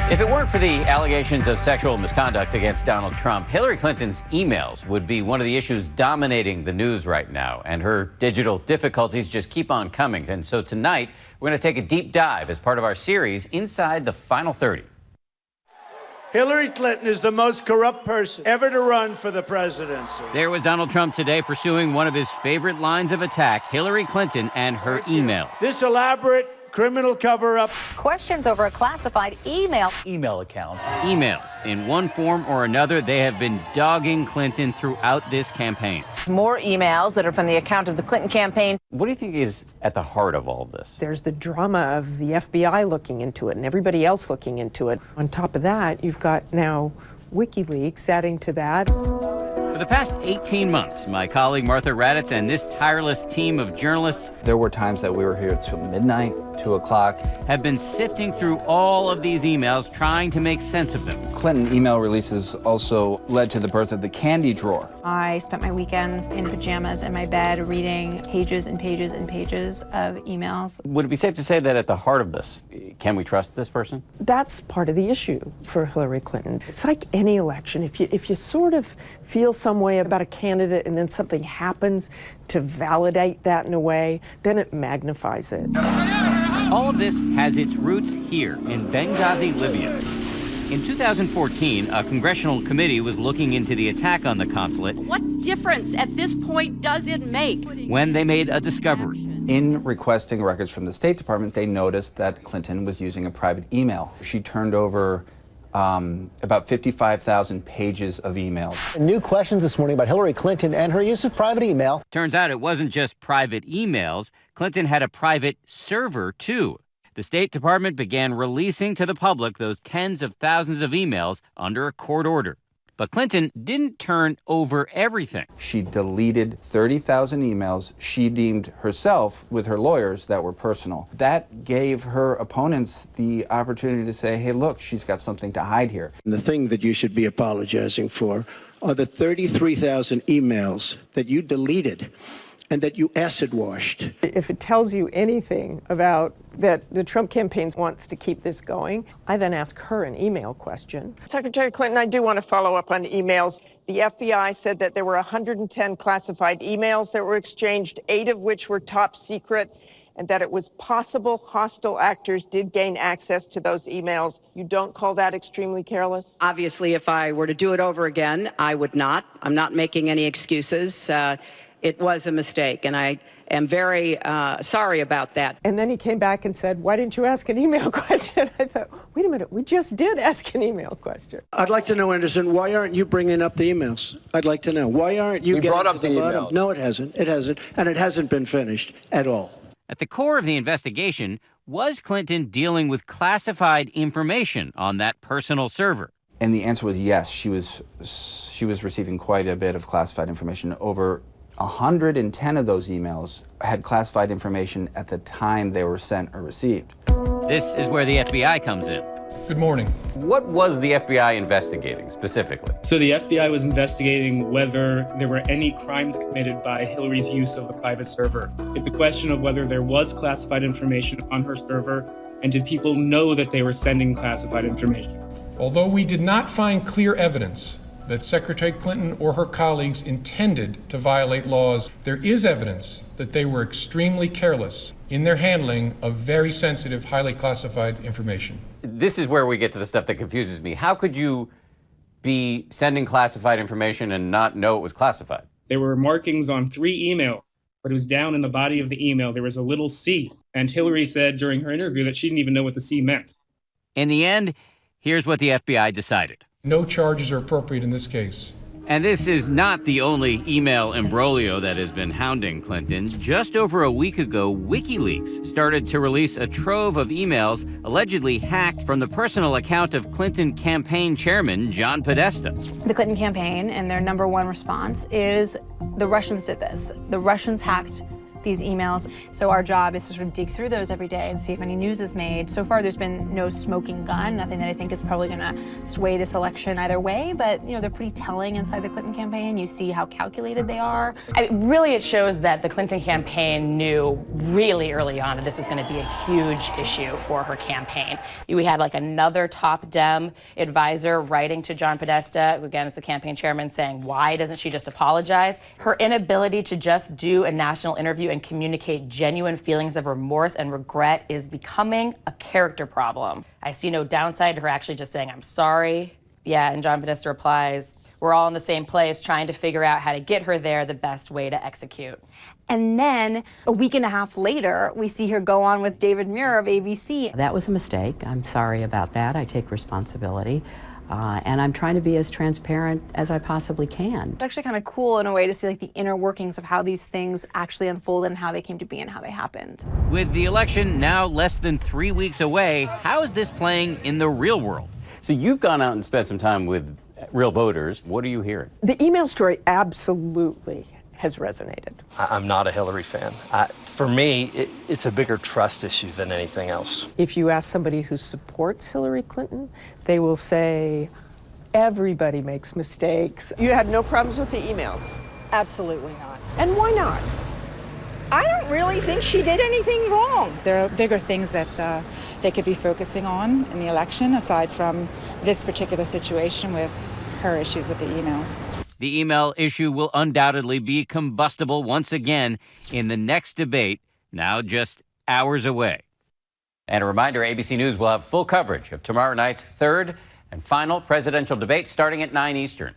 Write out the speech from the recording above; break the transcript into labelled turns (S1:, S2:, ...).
S1: If it weren't for the allegations of sexual misconduct against Donald Trump, Hillary Clinton's emails would be one of the issues dominating the news right now, and her digital difficulties just keep on coming. And so tonight, we're going to take a deep dive as part of our series, Inside the Final 30.
S2: Hillary Clinton is the most corrupt person ever to run for the presidency.
S1: There was Donald Trump today pursuing one of his favorite lines of attack, Hillary Clinton and her emails.
S2: This elaborate criminal cover-up.
S3: Questions over a classified email
S1: account. Emails. In one form or another, they have been dogging Clinton throughout this campaign.
S4: More emails that are from the account of the Clinton campaign.
S1: What do you think is at the heart of all of this?
S5: There's the drama of the FBI looking into it and everybody else looking into it. On top of that, you've got now WikiLeaks adding to that.
S1: For the past 18 months, my colleague Martha Raddatz and this tireless team of journalists,
S6: there were times that we were here till midnight, 2 o'clock,
S1: have been sifting through all of these emails, trying to make sense of them.
S6: Clinton email releases also led to the birth of the candy drawer.
S7: I spent my weekends in pajamas in my bed reading pages and pages and pages of emails.
S1: Would it be safe to say that at the heart of this, can we trust this person?
S5: That's part of the issue for Hillary Clinton. It's like any election. If you sort of feel some way about a candidate and then something happens to validate that in a way, then it magnifies it.
S1: All of this has its roots here in Benghazi, Libya. In 2014, a congressional committee was looking into the attack on the consulate.
S8: What difference at this point does it make?
S1: When they made a discovery.
S6: In requesting records from the State Department, they noticed that Clinton was using a private email. She turned over about 55,000 pages of emails.
S9: New questions this morning about Hillary Clinton and her use of private email.
S1: Turns out it wasn't just private emails. Clinton had a private server, too. The State Department began releasing to the public those tens of thousands of emails under a court order. But Clinton didn't turn over everything.
S6: She deleted 30,000 emails she deemed herself, with her lawyers, that were personal. That gave her opponents the opportunity to say, hey, look, she's got something to hide here.
S10: And the thing that you should be apologizing for are the 33,000 emails that you deleted and that you acid washed.
S5: If it tells you anything about that the Trump campaign wants to keep this going, I then ask her an email question.
S11: Secretary Clinton, I do want to follow up on emails. The FBI said that there were 110 classified emails that were exchanged, 8 of which were top secret, and that it was possible hostile actors did gain access to those emails. You don't call that extremely careless?
S8: Obviously, if I were to do it over again, I would not. I'm not making any excuses. It was a mistake, and I am very sorry about that.
S5: And then he came back and said, why didn't you ask an email question? I thought, wait a minute, we just did ask an email question.
S10: I'd like to know, Anderson, why aren't you bringing up the emails? I'd like to know. Why aren't you getting
S12: brought up
S10: to the bottom?
S12: emails.
S10: No, it hasn't. It hasn't. And it hasn't been finished at all.
S1: At the core of the investigation, was Clinton dealing with classified information on that personal server?
S6: And the answer was yes. She was receiving quite a bit of classified information. Over 110 of those emails had classified information at the time they were sent or received.
S1: This is where the FBI comes in.
S13: Good morning.
S1: What was the FBI investigating specifically?
S14: So the FBI was investigating whether there were any crimes committed by Hillary's use of the private server. It's a question of whether there was classified information on her server, and did people know that they were sending classified information.
S13: Although we did not find clear evidence that Secretary Clinton or her colleagues intended to violate laws, there is evidence that they were extremely careless in their handling of very sensitive, highly classified information.
S1: This is where we get to the stuff that confuses me. How could you be sending classified information and not know it was classified?
S14: There were markings on 3 emails, but it was down in the body of the email. There was a little C, and Hillary said during her interview that she didn't even know what the C meant.
S1: In the end, here's what the FBI decided.
S13: No charges are appropriate in this case.
S1: And this is not the only email imbroglio that has been hounding Clinton. Just over a week ago, WikiLeaks started to release a trove of emails allegedly hacked from the personal account of Clinton campaign chairman John Podesta.
S7: The Clinton campaign and their #1 response is the Russians did this. The Russians hacked these emails. So our job is to sort of dig through those every day and see if any news is made. So far, there's been no smoking gun, nothing that I think is probably going to sway this election either way. But, you know, they're pretty telling inside the Clinton campaign. You see how calculated they are.
S4: Really, it shows that the Clinton campaign knew really early on that this was going to be a huge issue for her campaign. We had like another top Dem advisor writing to John Podesta, again, as the campaign chairman, saying, why doesn't she just apologize? Her inability to just do a national interview and communicate genuine feelings of remorse and regret is becoming a character problem. I see no downside to her actually just saying, I'm sorry. Yeah, and John Podesta replies, we're all in the same place trying to figure out how to get her there the best way to execute.
S7: And then a week and a half later, we see her go on with David Muir of ABC.
S12: That was a mistake. I'm sorry about that. I take responsibility. And I'm trying to be as transparent as I possibly can.
S7: It's actually kind of cool in a way to see like the inner workings of how these things actually unfold and how they came to be and how they happened.
S1: With the election now less than 3 weeks away, how is this playing in the real world? So you've gone out and spent some time with real voters. What are you hearing?
S5: The email story absolutely has resonated.
S15: I'm not a Hillary fan. For me, it's a bigger trust issue than anything else.
S5: If you ask somebody who supports Hillary Clinton, they will say, everybody makes mistakes.
S11: You had no problems with the emails?
S16: Absolutely not.
S11: And why not?
S16: I don't really think she did anything wrong.
S17: There are bigger things that they could be focusing on in the election, aside from this particular situation with her issues with the emails.
S1: The email issue will undoubtedly be combustible once again in the next debate, now just hours away. And a reminder, ABC News will have full coverage of tomorrow night's third and final presidential debate starting at 9 Eastern.